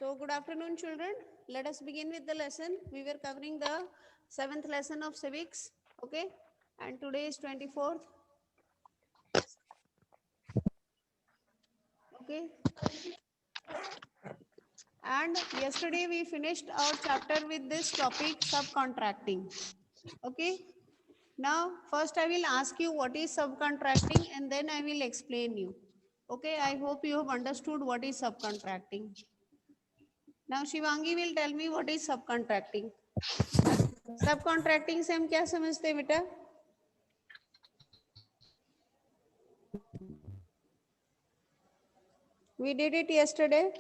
So good afternoon, children. Let us begin with the lesson. We were covering the 7th lesson of civics. Okay. And today is 24th. Okay. And yesterday we finished our chapter with this topic, subcontracting. Okay. Now, first I will ask you what is subcontracting and then I will explain you. Okay. I hope you have understood what is subcontracting. Now, Shivangi will tell me what is subcontracting. Subcontracting से हम क्या समझते हैं बेटा? We did it yesterday.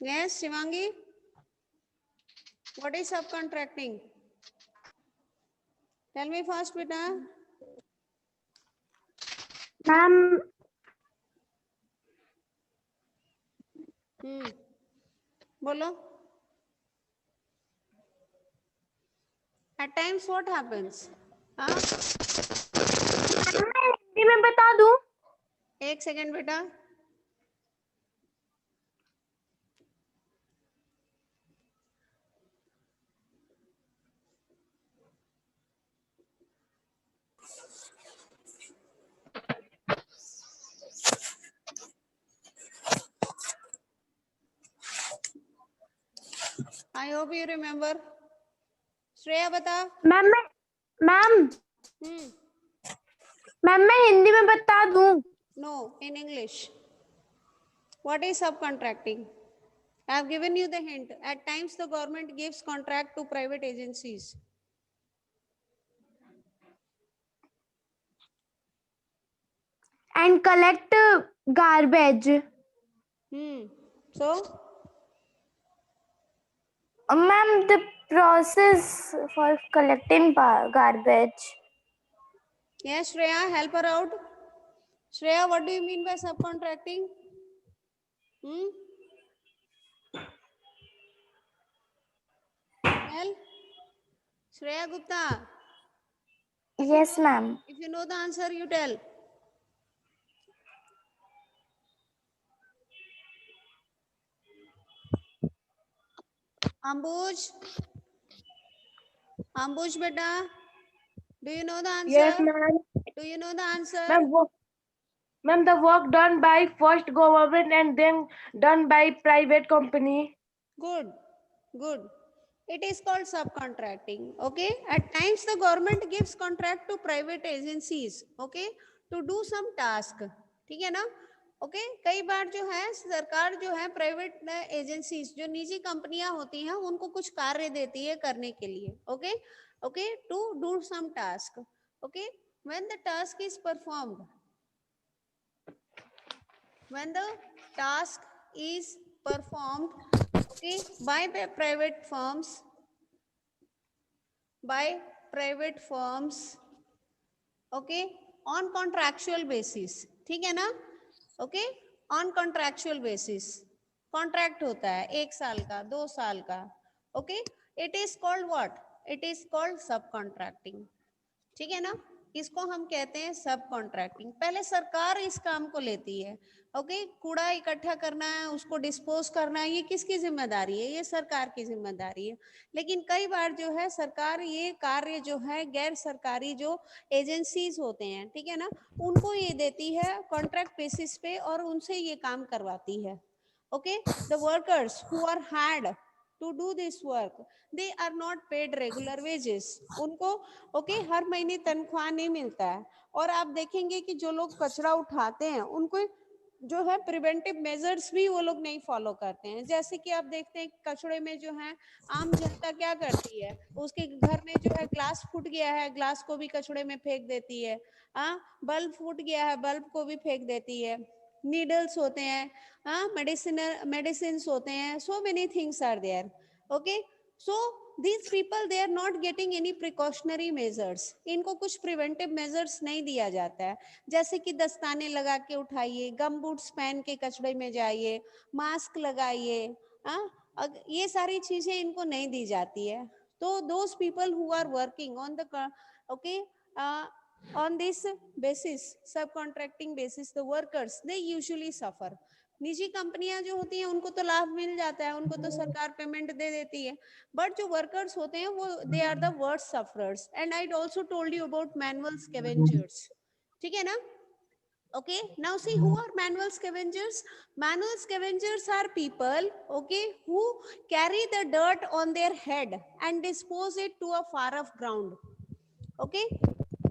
Yes, Shivangi. What is subcontracting? Tell me first, beta. Ma'am, बोलो. At times what happens? हाँ? हिंदी में बता दूं? एक सेकेंड बेटा. I hope you remember. Shreya बता. मैम मैं हिंदी में बता दूं? No, in English. What is subcontracting? I have given you the hint. At times the government gives contract to private agencies. And collect garbage. So? Ma'am, the process for collecting garbage. Yes, Shreya, help her out. Shreya, what do you mean by subcontracting? Well, Shreya Gupta. Yes, ma'am. If you know the answer, you tell. Ambuj, beta. Do you know the answer? Yes, ma'am. Do you know the answer? Ma'am, the work done by first government and then done by private company. Good, good. It is called subcontracting. Okay. At times the government gives contract to private agencies. Okay. To do some task. ठीक है ना? Okay कई बार जो है सरकार जो है private agencies जो निजी कंपनियां होती हैं उनको कुछ कार्य देती है करने के लिए. Okay okay to do some task. Okay when the task is performed, when the task is performed, okay, by private firms, okay, on contractual basis. ठीक है ना? Okay on contractual basis contract होता है 1 साल का 2 साल का. Okay it is called what? It is called सब कॉन्ट्रैक्टिंग. ठीक है ना? इसको हम कहते हैं सब कॉन्ट्रैक्टिंग. पहले सरकार इस काम को लेती है. ओके कूड़ा इकट्ठा करना है, उसको डिस्पोज करना है, ये किसकी जिम्मेदारी है? ये सरकार की जिम्मेदारी है. लेकिन कई बार जो है सरकार ये कार्य जो है गैर सरकारी जो एजेंसीज होते हैं, ठीक है ना, उनको ये देती है कॉन्ट्रैक्ट बेसिस पे और उनसे ये काम करवाती है. Okay the workers who are hired to do this work, they are not paid regular wages. उनको ओके हर महीने तनख्वाह नहीं मिलता है. और आप देखेंगे कि जो लोग कचरा उठाते हैं उनको जो है प्रिवेंटिव मेजर्स भी वो लोग नहीं फॉलो करते हैं. जैसे कि आप देखते हैं कचड़े में जो है आम जनता क्या करती है, उसके घर में जो है ग्लास फूट गया है, ग्लास को भी कचड़े में फेंक देती है. बल्ब फूट गया है, बल्ब को भी फेंक देती है. नीडल्स होते हैं, मेडिसिन होते हैं, so many things are there. Okay, so these people they are not getting any precautionary measures. इनको कुछ प्रिवेंटिव मेजर्स नहीं दिया जाता है. जैसे कि दस्ताने लगा के उठाइए, गम बूट्स पहन के कचड़े में जाइए, मास्क लगाइए, ये सारी चीजें इनको नहीं दी जाती है। तो those people who are working on the okay on this basis, subcontracting basis, the workers they usually suffer. निजी कंपनियां जो होती हैं उनको तो लाभ मिल जाता है, उनको तो सरकार पेमेंट दे देती है, बट जो वर्कर्स होते हैं वो they are the worst sufferers. And I also told you about manual scavengers. ठीक है ना? Okay, now see who are manual scavengers. Manual scavengers are people, okay, who carry the dirt on their head and dispose it to a far off ground. Okay,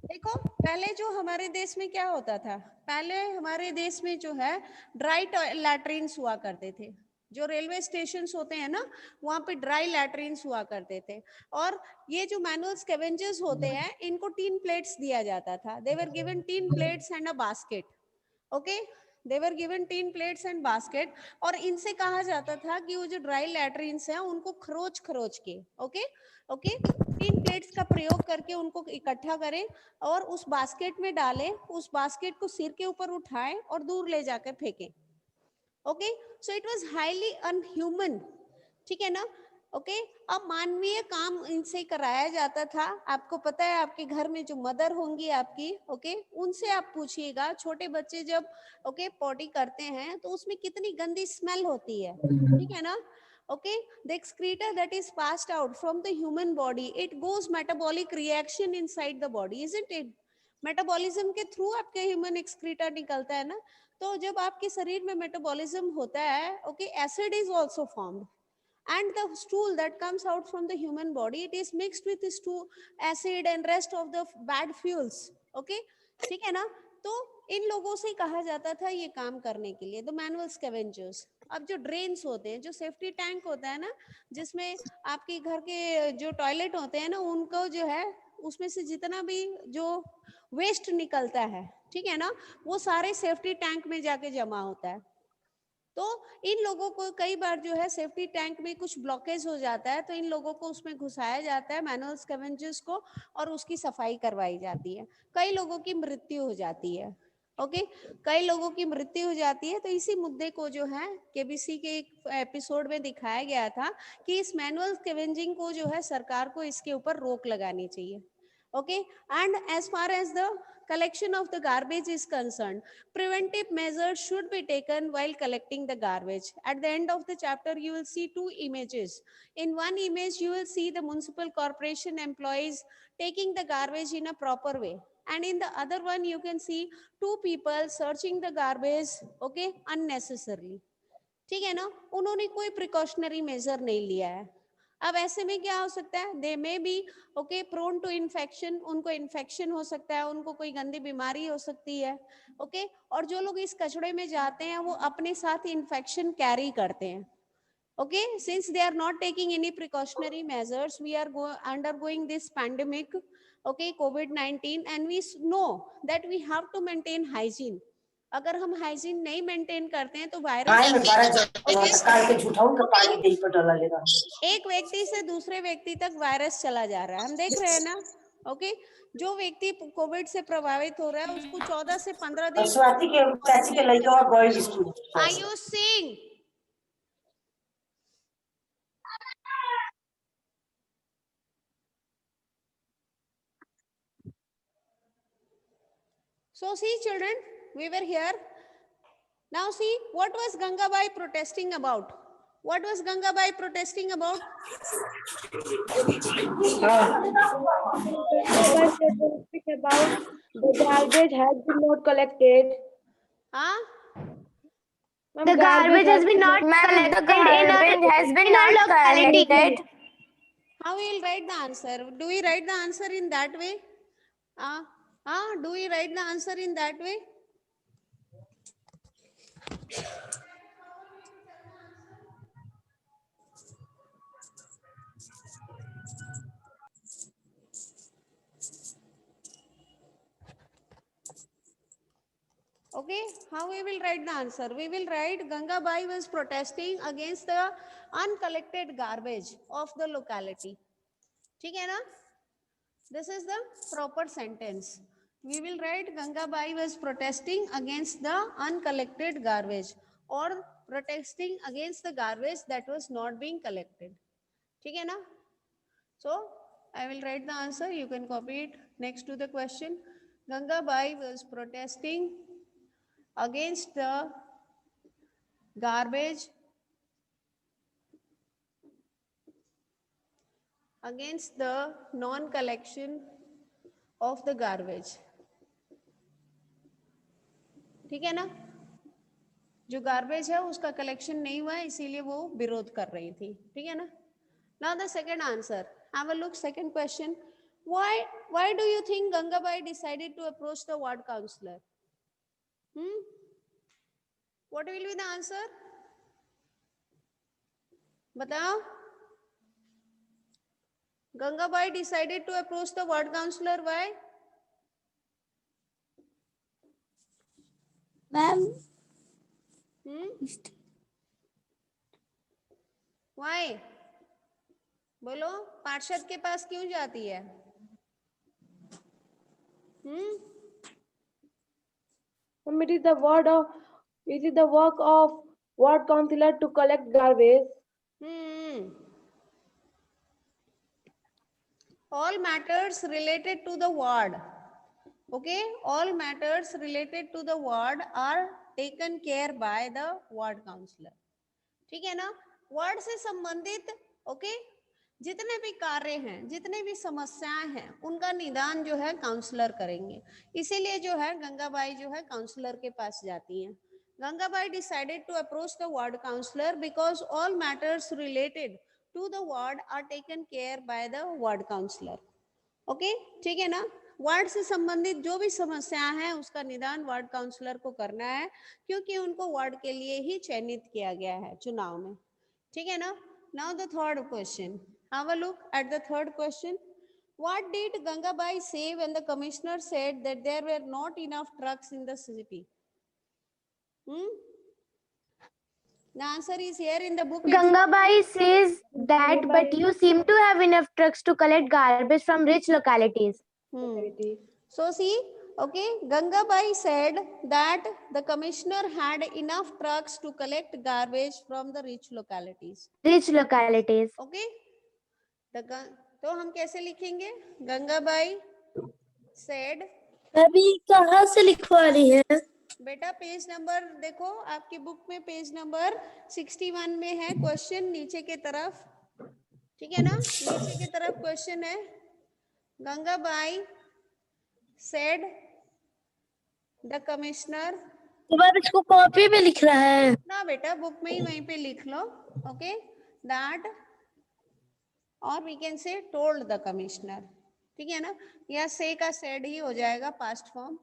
देखो पहले जो हमारे देश में क्या होता था, पहले हमारे देश में जो है ड्राई लैट्रिन्स हुआ करते थे. जो रेलवे स्टेशन होते हैं ना, वहां पे ड्राई लैट्रिन्स हुआ करते थे. और ये जो मैनुअल स्कैवेंजर्स होते हैं इनको 3 प्लेट्स दिया जाता था. They were given 3 plates and a basket. Okay, they were given 3 plates and basket. और इनसे कहा जाता था कि वो जो ड्राई लैट्रिन्स हैं उनको खरोच खरोच के, ओके ओके, 3 प्लेट्स का प्रयोग करके उनको इकट्ठा करें और उस बास्केट में डालें, उस बास्केट को सिर के ऊपर उठाएं और दूर ले जाकर फेंकें. Okay, so it was highly unhuman. ठीक है ना? ओके, अब मानवीय काम इनसे कराया जाता था. आपको पता है आपके घर में जो मदर होंगी आपकी, ओके, उनसे आप पूछिएगा छोटे बच्चे जब ओके पॉटी करते हैं तो उसमें कितनी गंदी स्मेल होती है. ठीक है ना? Okay, the excreta that is passed out from the human body, it goes metabolic reaction inside the body, isn't it? Metabolism के थ्रू आपके ह्यूमन एक्सक्रीटा निकलता है ना. तो जब आपके शरीर में मेटाबॉलिज्म होता है, okay, acid is also formed. And the stool that comes out from the human body, it is mixed with stool, acid and rest of the bad fuels. Okay, ठीक है ना? तो इन लोगों से कहा जाता था ये काम करने के लिए, द मैनुअल स्कैवेंजर्स. अब जो ड्रेन्स होते हैं, जो सेफ्टी टैंक होता है ना, जिसमें आपके घर के जो टॉयलेट होते हैं ना, उनको जो है उसमें से जितना भी जो वेस्ट निकलता है, ठीक है ना, वो सारे सेफ्टी टैंक में जाके जमा होता है. तो इन लोगों को कई बार जो है सेफ्टी टैंक में कुछ ब्लॉकेज हो जाता है, तो इन लोगों को उसमें घुसाया जाता है मैनुअल स्कैवेंजर्स को, और उसकी सफाई करवाई जाती है. कई लोगों की मृत्यु हो जाती है. ओके, कई लोगों की मृत्यु हो जाती है. तो इसी मुद्दे को जो है केबीसी के एक एपिसोड में दिखाया गया था कि इस मैनुअल स्कैवेंजिंग को जो है सरकार को इसके ऊपर रोक लगानी चाहिए. Okay, and as far as the collection of the garbage is concerned, preventive measures should be taken while collecting the garbage. At the end of the chapter you will see 2 images. In one image you will see the municipal corporation employees taking the garbage in a proper way, and in the other one you can see 2 people searching the garbage, okay, unnecessarily. ठीक है ना? उन्होंने कोई precautionary major नहीं लिया है. अब ऐसे में क्या हो सकता है, they may be okay prone to infection, उनको इन्फेक्शन हो सकता है, उनको कोई गंदी बीमारी हो सकती है. ओके, और जो लोग इस कचड़े में जाते हैं वो अपने साथ इन्फेक्शन कैरी करते हैं. Okay, since they are not taking any precautionary measures, we are undergoing this pandemic, okay, COVID-19, and we know that we have to maintain hygiene. अगर हम हाइजीन नहीं मेंटेन करते हैं तो वायरस एक व्यक्ति से दूसरे व्यक्ति तक वायरस चला जा रहा है. हम देख रहे हैं ना. ओके, जो व्यक्ति कोविड से प्रभावित हो रहा है उसको 14 से 15 दिन Ayush Singh. So see children, we were here. Now see, what was Gangabai protesting about? What was Gangabai protesting about? About the garbage has been not collected. Huh? The garbage has been not collected. The garbage has been not collected. How we will write the answer? Do we write the answer in that way? Do we write the answer in that way? Okay, how we will write the answer? We will write Gangabai was protesting against the uncollected garbage of the locality. ठीक है ना? This is the proper sentence. We will write Gangabai was protesting against the uncollected garbage, or protesting against the garbage that was not being collected. ठीक है ना? So I will write the answer. You can copy it next to the question. Gangabai was protesting against the garbage, against the non-collection of the garbage. ठीक है ना? जो garbage है उसका collection नहीं हुआ है, इसीलिए वो विरोध कर रही थी. ठीक है ना? Now the second answer. Have a look. Second question. Why do you think Gangabai decided to approach the ward councillor? What will be the answer? बताओ. Gangabai decided to approach the ward councillor. Why? Ma'am. Why? बोलो. पार्षद के पास क्यों जाती है? It is the work of ward councillor to collect garbage. All matters related to the ward. Okay, all matters related to the ward are taken care by the ward councillor. ठीक है ना? Ward से संबंधित जितने भी कार्य हैं, जितने भी समस्याएं हैं, उनका निदान जो है काउंसलर करेंगे. इसीलिए जो है गंगाबाई जो है काउंसलर के पास जाती हैं. Gangabai decided to approach the ward councillor because all matters related to the ward are taken care by the ward councillor. Okay, ठीक है ना? वार्ड से संबंधित जो भी समस्याएं हैं उसका निदान वार्ड काउंसलर को करना है, क्योंकि उनको वार्ड के लिए ही चयनित किया गया है चुनाव में. ठीक है ना? Now the third question. Have a look at the third question. What did Gangabai say when the commissioner said that there were not enough trucks in the city? The answer is here in the book. Gangabai says that, but you seem to have enough trucks to collect garbage from rich localities. So see, okay, Gangabai said that the commissioner had enough trucks to collect garbage from the rich localities. Rich localities. Okay, तो हम कैसे लिखेंगे? Gangabai said. अभी कहाँ से लिखवा रही है? बेटा पेज नंबर देखो, आपकी बुक में पेज नंबर 61 में है क्वेश्चन, नीचे के तरफ. ठीक है ना? नीचे की तरफ क्वेश्चन है. Gangabai said the commissioner. तुम्हारे इसको कॉपी में लिख रहा है ना बेटा, बुक में ही वहीं पे लिख लो. Okay, that or we can say told the commissioner. ठीक है ना? या say का said ही हो जाएगा past form.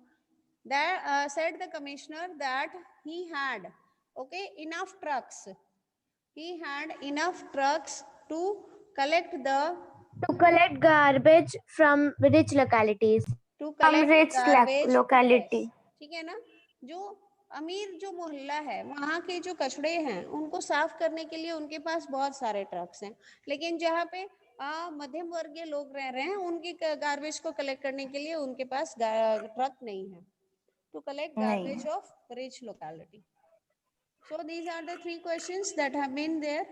That said the commissioner that he had enough trucks. He had enough trucks to collect garbage from rich localities. locality. ठीक है ना? जो अमीर जो मोहल्ला है, वहाँ के जो कचड़े हैं उनको साफ करने के लिए उनके पास बहुत सारे ट्रक्स हैं, लेकिन जहाँ पे मध्यम वर्गीय लोग रह रहे हैं उनकी गार्बेज को कलेक्ट करने के लिए उनके पास ट्रक नहीं है. To collect garbage of rich locality. So these are the three questions that have been there,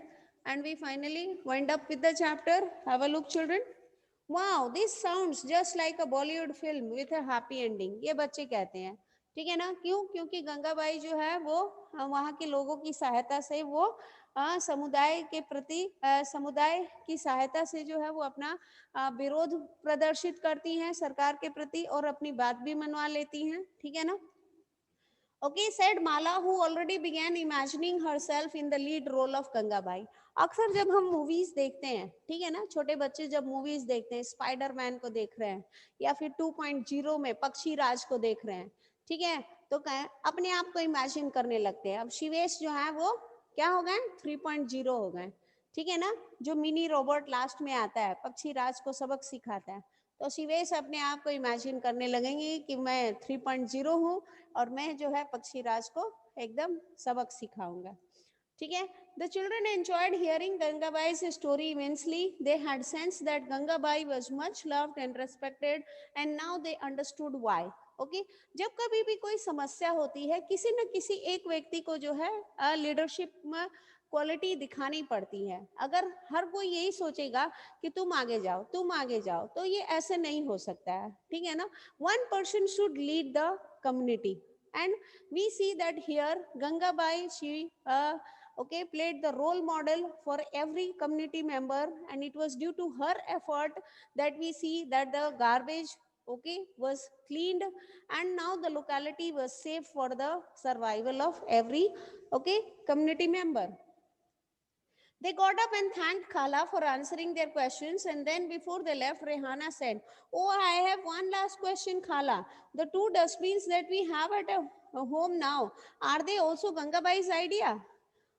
and we finally wind up with the chapter. Have a look, children. Wow, this sounds just like a Bollywood film with a happy ending. ये बच्चे कहते हैं. ठीक है ना? क्यों? क्योंकि गंगाबाई जो है वो वहाँ के लोगों की सहायता से वो समुदाय के प्रति समुदाय की सहायता से जो है वो अपना विरोध प्रदर्शित करती हैं सरकार के प्रति और अपनी बात भी मनवा लेती हैं. ठीक है ना? Okay, said Mala, who already began imagining herself in the lead role of Gangabai. अक्सर जब हम मूवीज देखते हैं, ठीक है ना, छोटे बच्चे जब मूवीज देखते हैं, स्पाइडरमैन को देख रहे हैं या फिर 2.0 में पक्षी राज को देख रहे हैं, ठीक है, तो अपने आप को इमेजिन करने लगते हैं. अब शिवेश जो है वो क्या हो गए? 3.0 हो गए. ठीक है ना? जो मिनी रोबोट लास्ट में आता है, पक्षी राज को सबक सिखाता है, तो शिवेश अपने आप को इमेजिन करने लगेंगे कि मैं 3.0 हूँ और मैं जो है पक्षी राज को एकदम सबक सिखाऊंगा. ठीक है? The children enjoyed hearing Gangabai's story immensely. They had sensed that Gangabai was much loved and respected, and now they understood why. Okay जब कभी भी कोई समस्या होती है किसी न किसी एक व्यक्ति को जो है लीडरशिप में क्वालिटी दिखानी पड़ती है। अगर हर कोई यही सोचेगा कि तुम आगे जाओ तो ये ऐसे नहीं हो सकता है, ठीक है ना। One person should lead the community and we see that here Gangabai she okay played the role model for every community member, and it was due to her effort that we see that the garbage okay was cleaned, and now the locality was safe for the survival of every okay community member. They got up and thanked Khala for answering their questions, and then before they left, Rehana said, "Oh, I have one last question, Khala. The two dustbins that we have at a home now, are they also Gangabai's idea?"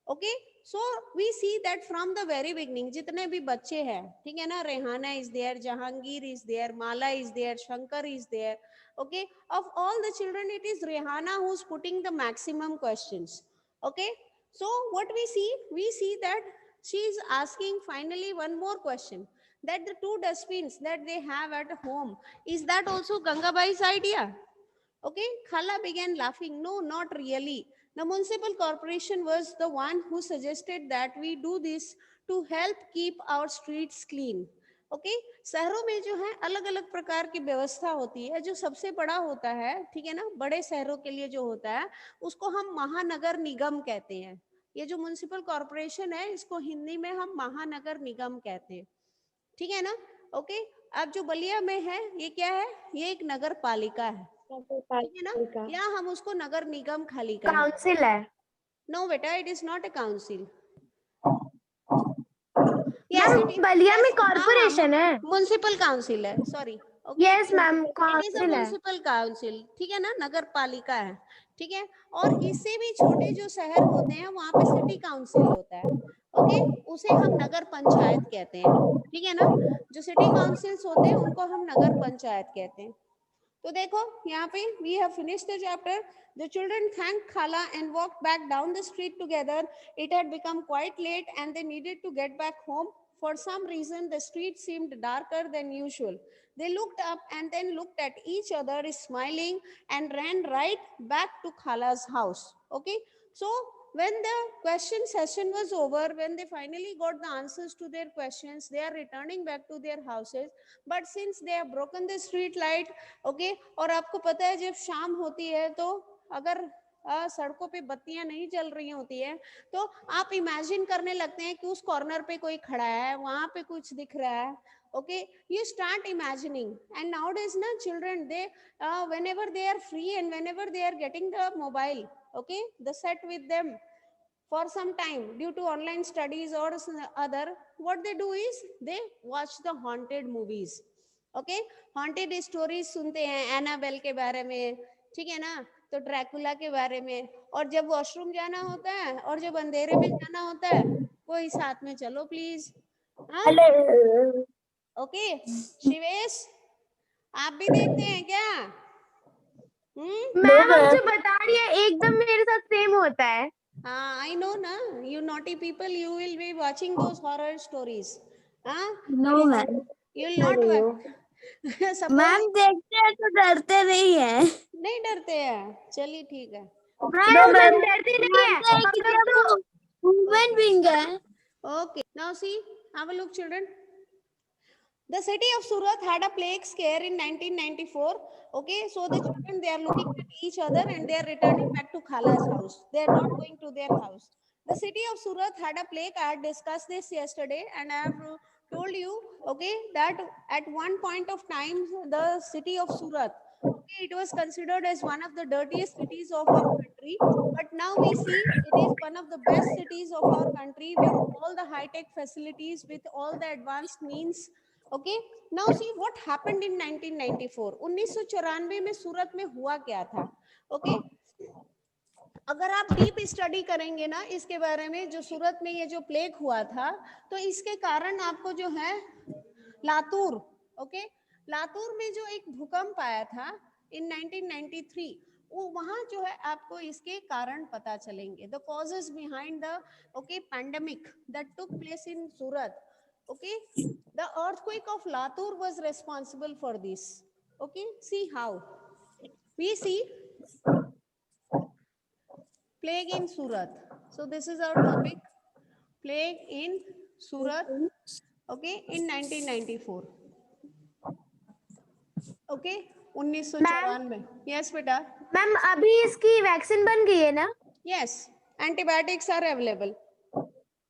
Okay so we see that from the very beginning जितने भी बच्चे हैं, ठीक है ना, Rehana is there, Jahangir is there, Mala is there, Shankar is there, okay of all the children it is Rehana who is putting the maximum questions. Okay so what we see that she is asking finally one more question, that the two dustbins that they have at home, is that also Gangabai's idea? Okay, Khala began laughing. No, not really. The municipal corporation was the one who suggested that we do this to help keep our streets clean. Okay शहरों में जो है अलग अलग प्रकार की व्यवस्था होती है, जो सबसे बड़ा होता है, ठीक है ना, बड़े शहरों के लिए जो होता है उसको हम महानगर निगम कहते हैं. ये जो म्युनिसिपल कॉर्पोरेशन है इसको हिंदी में हम महानगर निगम कहते हैं, ठीक है ना. ओके अब जो बलिया में है ये क्या है, ये एक नगर पालिका है, ठीक है ना, या हम उसको नगर निगम खाली कहें. काउंसिल है. नो बेटा it is not a council. Ma'am Ballia में कॉर्पोरेशन है. म्युनिसिपल काउंसिल है, sorry. Yes ma'am it is a council है. म्युनिसिपल काउंसिल, ठीक है ना, नगर पालिका है, ठीक है. और इससे भी छोटे जो शहर होते हैं वहां पे सिटी काउंसिल होता है. ओके उसे हम नगर पंचायत कहते हैं, ठीक है ना. जो सिटी काउंसिल्स होते हैं उनको हम नगर पंचायत कहते हैं. तो देखो यहाँ पे we have finished the chapter. The children thanked Khala and walked back down the street together. It had become quite late and they needed to get back home. For some reason, the street seemed darker than usual. They looked up and then looked at each other, smiling, and ran right back to Khala's house. Okay, so when the question session was over, when they finally got the answers to their questions, they are returning back to their houses. But since they have broken the street light, okay और आपको पता है जब शाम होती है तो अगर सड़कों पे बत्तियां नहीं जल रही होती है तो आप इमेजिन करने लगते हैं कि उस कॉर्नर पे कोई खड़ा है, वहां पे कुछ दिख रहा है. Okay you start imagining. And nowadays ना children they whenever they are free and whenever they are getting the mobile, okay, the set with them for some time due to online studies or other, what they do is they watch the haunted movies. Okay haunted stories सुनते हैं Annabelle के बारे में, ठीक है ना, तो Dracula के बारे में. और जब वॉशरूम जाना होता है और जब अंधेरे में जाना होता है, कोई साथ में चलो प्लीज. ओके शिवेश आप भी देखते हैं क्या? मैम आप जो बता रही है एकदम मेरे साथ सेम होता है. हाँ आई नो ना, you naughty people you will be watching those horror stories. हाँ no ma'am. You will not ma'am देखते हैं तो डरते नहीं है. नहीं डरते हैं, चलिए ठीक है. मैम डरते नहीं है हम लोग तो. ह्यूमन बीइंग है. Okay, now see, have a look, children. The city of Surat had a plague scare in 1994. Okay, so the children they are looking at each other and they are returning back to Khala's house. They are not going to their house. The city of Surat had a plague. I had discussed this yesterday, and I have told you, okay, that at one point of time, the city of Surat, okay, it was considered as one of the dirtiest cities of our country. But now we see it is one of the best cities of our country with all the high-tech facilities, with all the advanced means. Okay, now see what happened in 1994. 1994 में सूरत में हुआ क्या था? Okay, अगर आप deep study करेंगे ना इसके बारे में, जो सूरत में ये जो प्लेग हुआ था, तो इसके कारण आपको जो है लातूर, ओके, लातूर में जो एक भूकंप आया था इन 1993, वो वहां जो है आपको इसके कारण पता चलेंगे. The causes behind the okay pandemic that took place in Surat. Okay, the earthquake of Latur was responsible for this. Okay, see how. we see plague in Surat. So this is our topic, plague in Surat, okay, in 1994. Okay, 1994. Yes बेटा. Ma'am अभी इसकी vaccine बन गई है ना? Yes, antibiotics are available.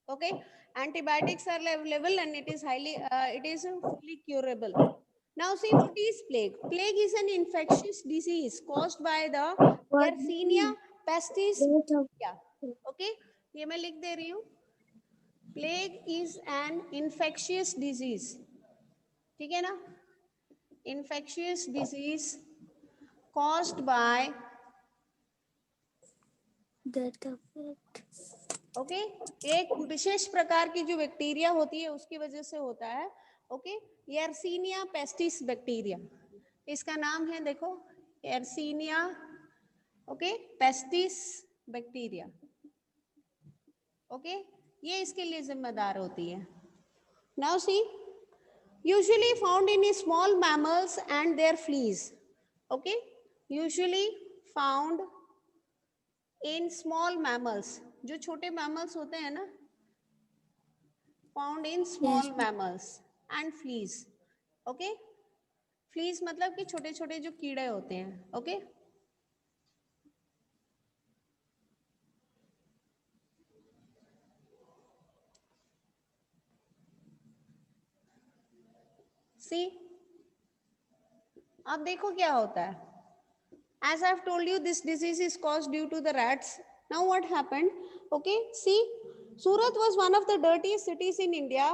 Okay, antibiotics are available and it is fully curable. Now see, what is plague? Plague is an infectious disease caused by the Yersinia pestis. Yeah. Okay, ये मैं लिख दे रही हूँ. Plague is an infectious disease. ठीक है ना? Infectious disease caused by okay एक विशेष प्रकार की जो बैक्टीरिया होती है उसकी वजह से होता है. ओके, यर्सीनिया पेस्टिस बैक्टीरिया, इसका नाम है देखो Yersinia okay pestis bacteria. Okay, ये इसके लिए जिम्मेदार होती है. Now see, usually found in small mammals and their fleas. Okay, usually found in small mammals, जो छोटे मैमल्स होते हैं ना, found in small mammals and fleas. Okay, fleas मतलब कि छोटे छोटे जो कीड़े होते हैं. ओके, सी अब देखो क्या होता है. As I have told you, this disease is caused due to the rats. Now what happened? Okay, see, Surat was one of the dirtiest cities in India.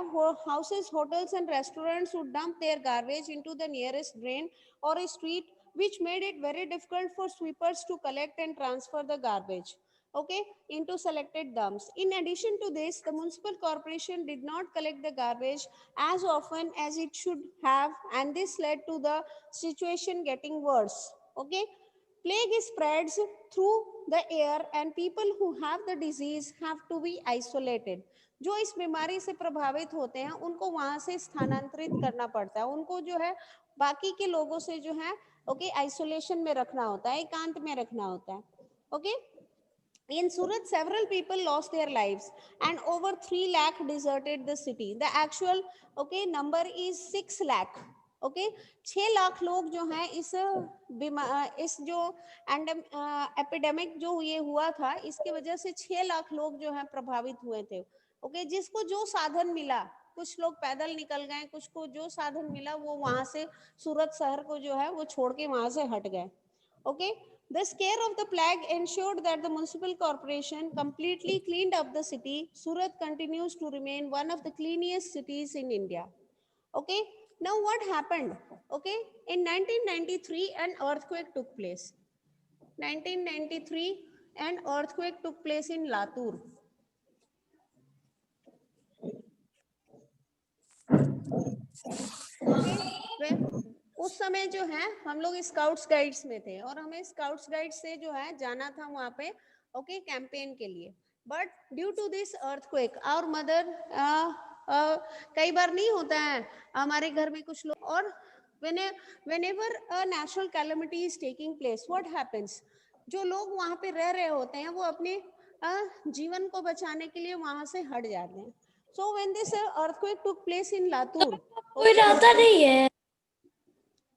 Houses, hotels and restaurants would dump their garbage into the nearest drain or a street, which made it very difficult for sweepers to collect and transfer the garbage, okay, into selected dumps. In addition to this, the municipal corporation did not collect the garbage as often as it should have, and this led to the situation getting worse. Okay, plague spreads through the air and people who have the disease have to be isolated. जो इस बीमारी से प्रभावित होते हैं उनको वहां से स्थानांतरित करना पड़ता है, उनको जो है बाकी के लोगों से जो है ओके आइसोलेशन में रखना होता है, एकांत में रखना होता है. Okay, in Surat, several people lost their lives and over 3 lakh deserted the city. The actual okay number is 6 lakh. Okay, 6 lakh लोग जो हैं इस जो एपिडेमिक जो ये हुआ था इसकी वजह से 6 लाख लोग जो हैं प्रभावित हुए थे. ओके, जिसको जो साधन मिला, कुछ लोग पैदल निकल गए, कुछ को जो साधन मिला वो वहां से सूरत शहर को जो है वो छोड़ के वहां से हट गए. Okay, the scare of the plague ensured that the municipal corporation completely cleaned up the city. Surat continues to remain one of the cleanest cities in India. Okay, now what happened? Okay, in 1993 an earthquake took place. 1993 an earthquake took place in Latur. Okay, उस समय जो है हम लोग scouts guides में थे और हमें स्काउट्स गाइड से जो है जाना था वहां पे ओके कैंपेन के लिए. But due to this earthquake our mother कई बार नहीं होता है हमारे घर में कुछ लोग, और whenever a natural calamity is taking place, what happens? जो लोग वहां पे रह रहे होते हैं वो अपने जीवन को बचाने के लिए वहां से हट जाते हैं. So when this earthquake took place in Latur, कोई रहता नहीं है.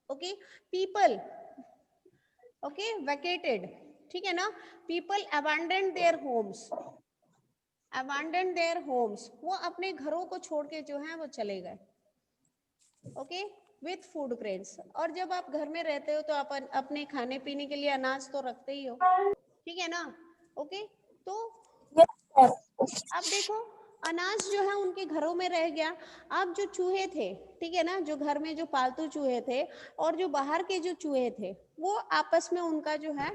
okay, people okay vacated. ठीक है ना, people abandoned their homes, वो अपने घरों को छोड़ के जो है वो चले गए. Okay, with food grains. और जब आप घर में रहते हो तो आप अपने खाने पीने के लिए अनाज तो रखते ही हो, ठीक है ना. ओके, तो अब देखो अनाज जो है उनके घरों में रह गया. अब जो चूहे थे, ठीक है ना, जो घर में जो पालतू चूहे थे और जो बाहर के जो चूहे थे वो आपस में उनका जो है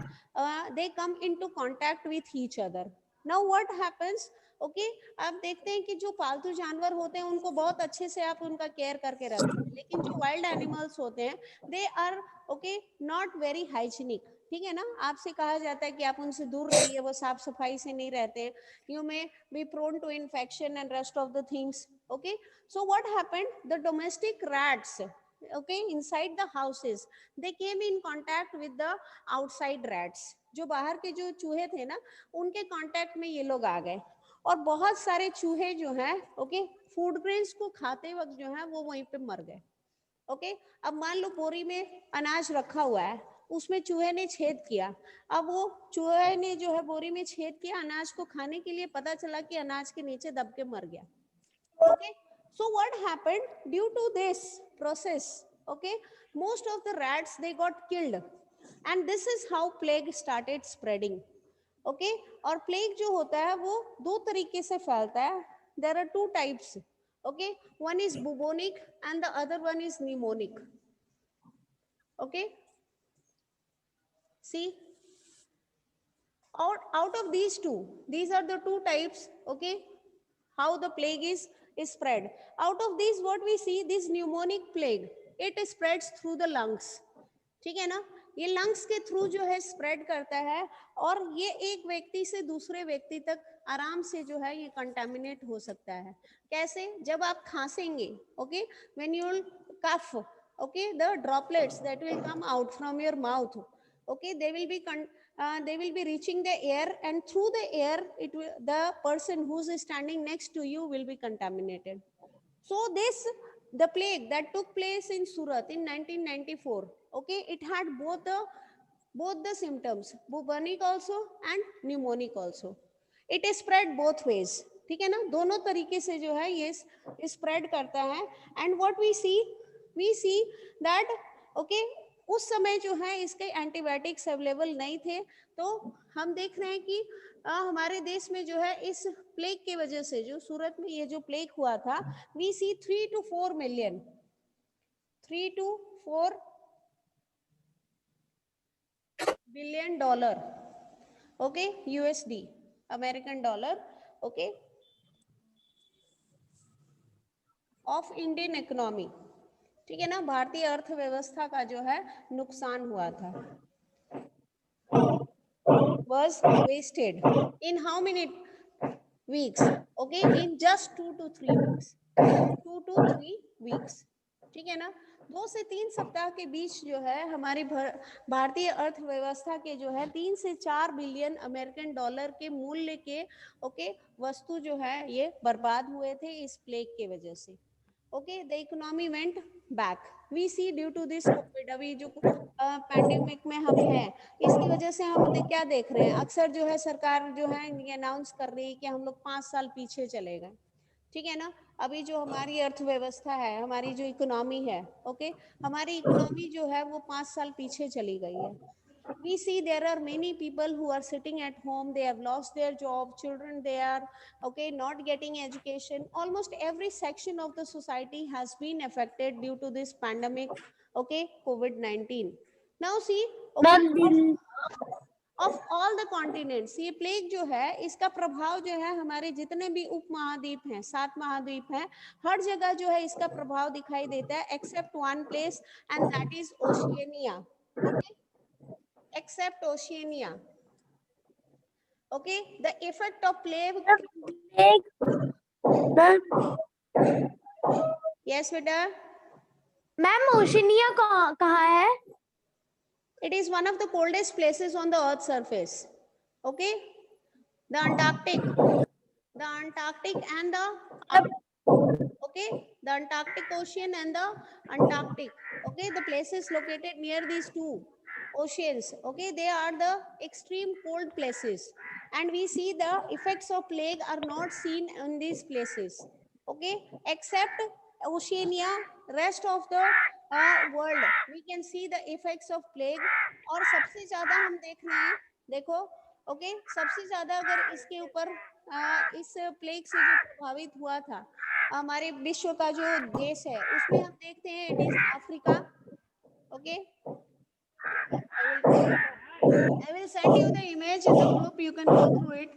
they come into contact with each other. Now what happens? Okay, आप देखते हैं कि जो पालतू जानवर होते हैं उनको बहुत अच्छे से आप उनका केयर करके रखते हैं, लेकिन जो वाइल्ड एनिमल्स होते हैं they are okay not very hygienic. ठीक है ना, आपसे कहा जाता है कि आप उनसे दूर रहिए, वो साफ सफाई से नहीं रहते हैं. You may be prone to infection and rest of the things. Okay, so what happened? The domestic rats okay, inside the houses. They came in contact with the outside rats. जो बाहर के जो चूहे थे ना, उनके कांटेक्ट में ये लोग आ गए, और बहुत सारे चूहे जो हैं, ओके, फूड ग्रेन्स को खाते वक्त जो है वो वहीं पे मर गए। ओके, अब मान लो बोरी में अनाज रखा हुआ है, उसमें चूहे ने छेद किया, अब वो चूहे ने जो है बोरी में छेद किया अनाज को खाने के लिए, पता चला कि अनाज के नीचे दब के मर गया। Okay, so what happened due to this process? Okay, most of the rats they got killed, and this is how plague started spreading. Okay, और plague जो होता है वो दो तरीके से फैलता है. There are two types. Okay, one is bubonic and the other one is pneumonic. Okay, see, out of these two, these are the two types. Okay, how the plague is spread. Out of these, what we see, this pneumonic plague, it spreads through the lungs. ठीक है ना, ये lungs के through जो है spread करता है, और ये एक व्यक्ति से दूसरे व्यक्ति तक आराम से जो है ये कंटामिनेट हो सकता है। कैसे? जब आप खांसेंगे, okay, when you will cough, okay, the droplets that will come out from your mouth, okay, they will be reaching the air, and through the air the person who's standing next to you will be contaminated. So the plague that took place in Surat in 1994, okay, it had both the symptoms, bubonic also and pneumonic also. It is spread both ways. ठीक है ना, दोनों तरीके से जो है ये spread करता है. And what we see that, okay, उस समय जो है इसके एंटीबायोटिक्स अवेलेबल नहीं थे, तो हम देख रहे हैं कि हमारे देश में जो है इस प्लेग की वजह से, जो सूरत में ये जो प्लेग हुआ था, we C 3 to 4 million, 3 to 4 billion dollar, okay, USD, American dollar, okay, of Indian economy. ठीक है ना, भारतीय अर्थव्यवस्था का जो है नुकसान हुआ था. Was wasted in how many weeks? Okay, in just 2 to 3 weeks. 2 to 3 weeks. ठीक है ना, 2 से 3 सप्ताह के बीच जो है हमारी भारतीय अर्थव्यवस्था के जो है 3 से 4 बिलियन अमेरिकन डॉलर के मूल्य के, ओके, वस्तु जो है ये बर्बाद हुए थे इस प्लेग के वजह से. Okay, the economy went back. We see due to this COVID, अभी जो पैंडेमिक में हम हैं, इसकी वजह से हम क्या देख रहे हैं, अक्सर जो है सरकार जो है ये अनाउंस कर रही है कि हम लोग 5 साल पीछे चले गए. ठीक है ना, अभी जो हमारी अर्थव्यवस्था है, हमारी जो इकोनॉमी है, ओके, हमारी इकोनॉमी जो है वो 5 साल पीछे चली गई है. We see there are many people who are sitting at home, they have lost their job, children they are, okay, not getting education. Almost every section of the society has been affected due to this pandemic, okay, COVID-19. Now see, okay, of all the continents, ये plague जो है इसका प्रभाव जो है हमारे जितने भी उप महाद्वीप हैं, 7 महाद्वीप हैं, हर जगह जो है इसका प्रभाव दिखाई देता है, except one place, and that is Oceania. Okay, except Oceania. Okay, the effect of plague. Yes, beta. Ma'am Oceania कहाँ है? It is one of the coldest places on the Earth's surface. Okay, the Antarctic and the okay, the Antarctic Ocean and the Antarctic. Okay, the places located near these two oceans, okay, they are the extreme cold places, and we see the effects of plague are not seen in these places. Okay, except Oceania, rest of the world we can see the effects of plague. और सबसे ज्यादा हम देख रहे हैं, देखो, okay, सबसे ज्यादा अगर इसके ऊपर इस प्लेग से जो प्रभावित हुआ था हमारे विश्व का जो देश है, उसमें हम देखते हैं it is Africa. Okay, I will send you the image in the group, you can go through it.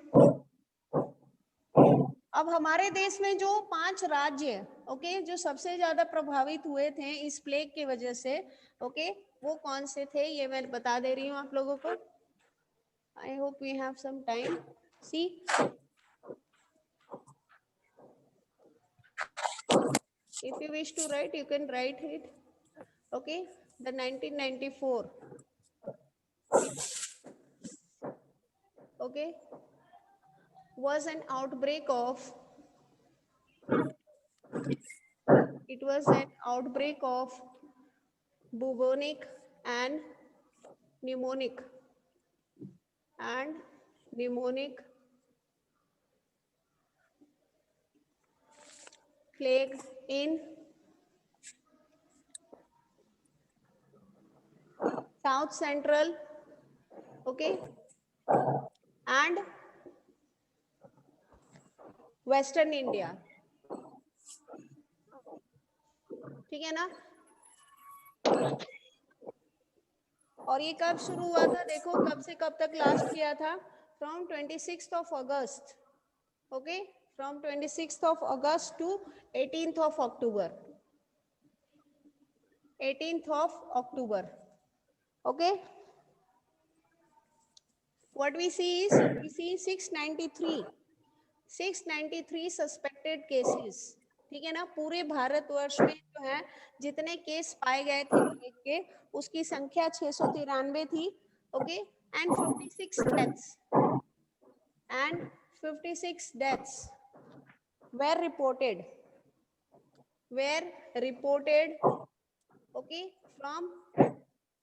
अब हमारे देश में जो 5 राज्य, ओके, जो सबसे ज्यादा प्रभावित हुए थे इस प्लेग की वजह से, ओके, वो कौन से थे ये मैं बता दे रही हूँ आप लोगों को. I hope we have some time. See, if you wish to write, you can write it. Okay, the 1994, okay, was an outbreak of, it was an outbreak of bubonic and pneumonic plague in South Central, okay, and Western India. ठीक है ना? और ये कब शुरू हुआ था? देखो कब से कब तक लास्ट किया था? From 26th of August, okay, from 26th of August to 18th of October. 18th of October, okay. What we see is, we see 693 suspected cases, ठीक है ना? पूरे भारतवर्ष में जो है जितने केस पाए गए थे प्लेग के, उसकी संख्या 693 थी, okay, and 56 deaths were reported, okay, from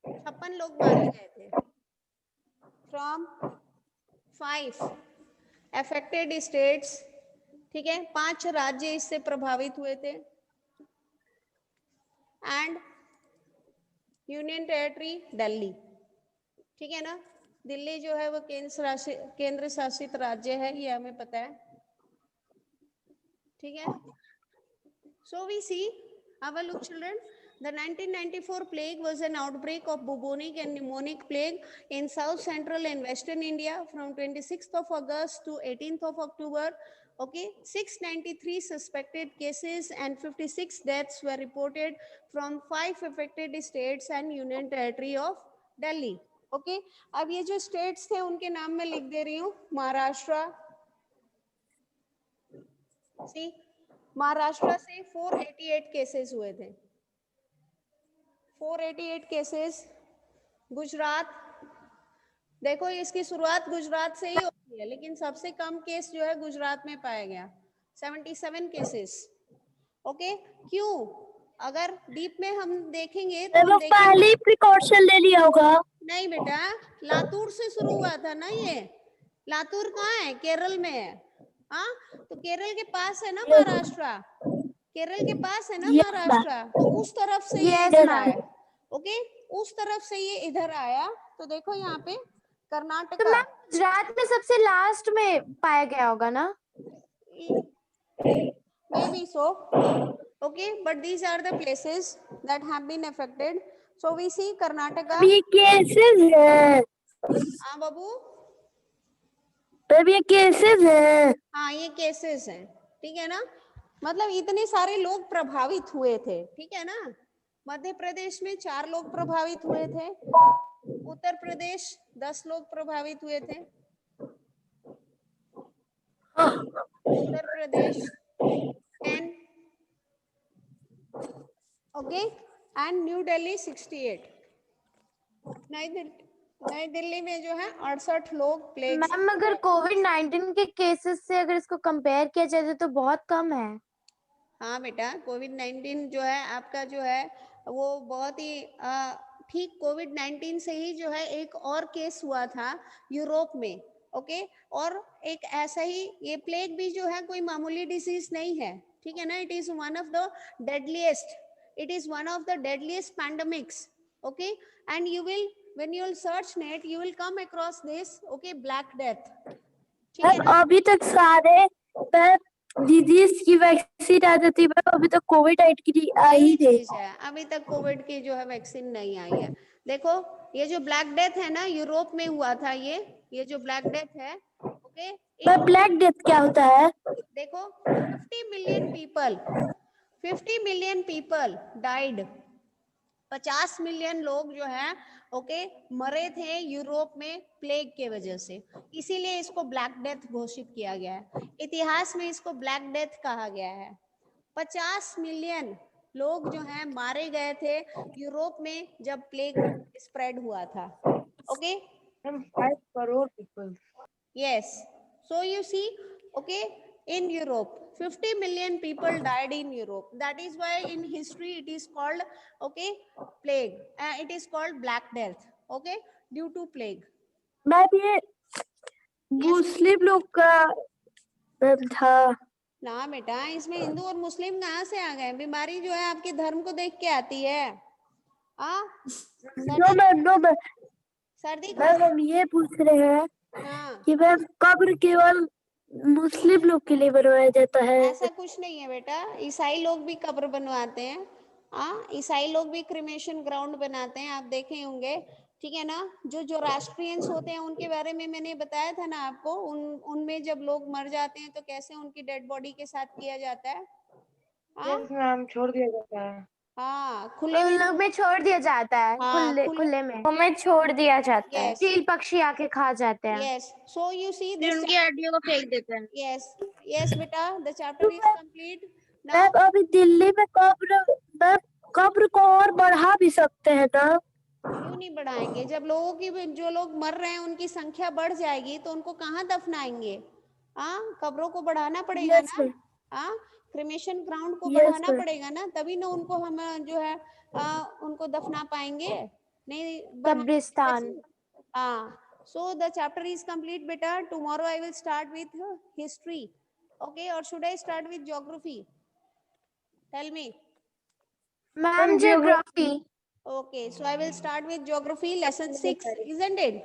56 लोग मारे गए थे फ्रॉम 5 अफेक्टेड स्टेट्स, ठीक है, 5 राज्य इससे प्रभावित हुए थे, एंड यूनियन टेरिटरी दिल्ली, ठीक है ना? दिल्ली जो है वो केंद्र शासित राज्य है, ये हमें पता है, ठीक है? So we see, have a look children. The 1994 plague was an outbreak of bubonic and pneumonic plague in South Central and Western India from 26th of August to 18th of October. Okay, 693 suspected cases and 56 deaths were reported from 5 affected states and Union Territory of Delhi. Okay, अब ये जो states थे उनके नाम मैं लिख दे रही हूँ. महाराष्ट्र, see, महाराष्ट्र से 488 केसेस हुए थे, 488 केसेस. गुजरात, देखो इसकी शुरुआत गुजरात से ही होती है, लेकिन सबसे कम केस जो है गुजरात में पाया गया, 77 केसेस. ओके, क्यों? अगर डीप में हम देखेंगे तो हम देखेंगे, पहले प्रिकॉशन ले लिया होगा. नहीं बेटा, लातूर से शुरू हुआ था ना ये. लातूर कहाँ है? केरल में है. हाँ, तो केरल के पास है ना महाराष्ट्र, केरल के पास है ना महाराष्ट्र, तो उस तरफ से ये इधर आया. ओके, उस तरफ से ये इधर आया. तो देखो यहाँ पे कर्नाटक, तो मैम गुजरात में सबसे लास्ट में पाया गया होगा ना? maybe so, okay, but these are the places that have been affected. So we see Karnataka. ये केसेस है. हाँ बाबू, तब ये केसेस है. हाँ ये केसेस हैं, ठीक है ना? मतलब इतने सारे लोग प्रभावित हुए थे, ठीक है ना? मध्य प्रदेश में 4 लोग प्रभावित हुए थे, उत्तर प्रदेश 10 लोग प्रभावित हुए थे, Uttar Pradesh 10, okay, and new Delhi 68. नई दिल्ली में जो है 68 लोग प्लेग. मैम अगर कोविड-19 के केसेस से अगर इसको कंपेयर किया जाए तो बहुत कम है. हाँ बेटा, कोविड-19 जो है आपका जो है वो बहुत ही ठीक कोविड-19 से ही जो है एक और केस हुआ था यूरोप में, ओके, और एक ऐसा ही ये प्लेग भी जो है कोई मामूली डिसीज नहीं है, ठीक है ना? It is one of the deadliest, it is one of the deadliest pandemics, okay, and you will, when you will search net, you will come across this, okay, black death, ठीक है ना? अभी तक सारे डिजीज की vaccine आ जाती है, अभी तक कोविड-19 की आई नहीं है, अभी तक कोविड की जो है वैक्सीन नहीं आई है. देखो ये जो ब्लैक डेथ है ना, यूरोप में हुआ था ये जो ब्लैक डेथ है, ओके, ब्लैक डेथ क्या होता है? देखो 50 मिलियन पीपल डाइड, 50 मिलियन लोग जो है, ओके, मरे थे यूरोप में प्लेग के वजह से, इसीलिए इसको ब्लैक डेथ घोषित किया गया है. इतिहास में इसको ब्लैक डेथ कहा गया है. 50 मिलियन लोग जो हैं मारे गए थे यूरोप में जब प्लेग स्प्रेड हुआ था. Okay. Ma'am 5 crore people. Yes. So you see, okay, in Europe, 50 million people died in Europe. That is why in history it is called, okay, plague. It is called Black Death. Okay, due to plague. Ma'am ये मुस्लिम लोग का ma'am था. ना बेटा, इसमें हिंदू और मुस्लिम कहाँ से आ गए? बीमारी जो है आपके धर्म को देख के आती है. हाँ, नो मैम, नो मैम. सर्दी मैम हम ये पूछ रहे हैं हाँ, कि मैम कब्र केवल मुस्लिम लोग के लिए बनवाया जाता है. ऐसा कुछ नहीं है बेटा. ईसाई लोग भी कब्र बनवाते हैं. हाँ, ईसाई लोग भी क्रिमेशन ग्राउंड बनाते हैं, आप देखे होंगे. ठीक है ना. जो जो राष्ट्रियंस होते हैं उनके बारे में मैंने बताया था ना आपको. उनमें जब लोग मर जाते हैं तो कैसे उनकी डेड बॉडी के साथ किया जाता है. हाँ, Yes, मैम छोड़ दिया जाता है. हाँ, खुले उन में. लोग में छोड़ दिया जाता है. हाँ, खुले में हमें छोड़ दिया जाता है. Yes. चील पक्षी आके खा जाते हैं. Yes. So you see फिर this. उनकी हड्डियों को फेंक देते हैं. Yes. Yes, बेटा. The chapter is complete. Now, ma'am अभी दिल्ली में कब्र को और बढ़ा भी सकते हैं ना. क्यों नहीं बढ़ाएंगे? जब लोगों की जो लोग मर रहे हैं उनकी संख्या बढ़ जाएगी तो उनको कहाँ दफनाएंगे? हाँ, कब्रों को बढ़ाना पड़ेगा Yes, ना. ma'am. हाँ, क्रिमेशन ग्राउंड को Yes, बढ़ाना ma'am. पड़ेगा ना, तभी ना उनको हम जो है उनको दफना पाएंगे. नहीं बढ़ा- कब्रिस्तान. हाँ. So the chapter is complete, beta. Tomorrow I will start with history. Okay, or should I start with geography? Tell me. Ma'am geography. Okay, so I will start with geography lesson 6, isn't it?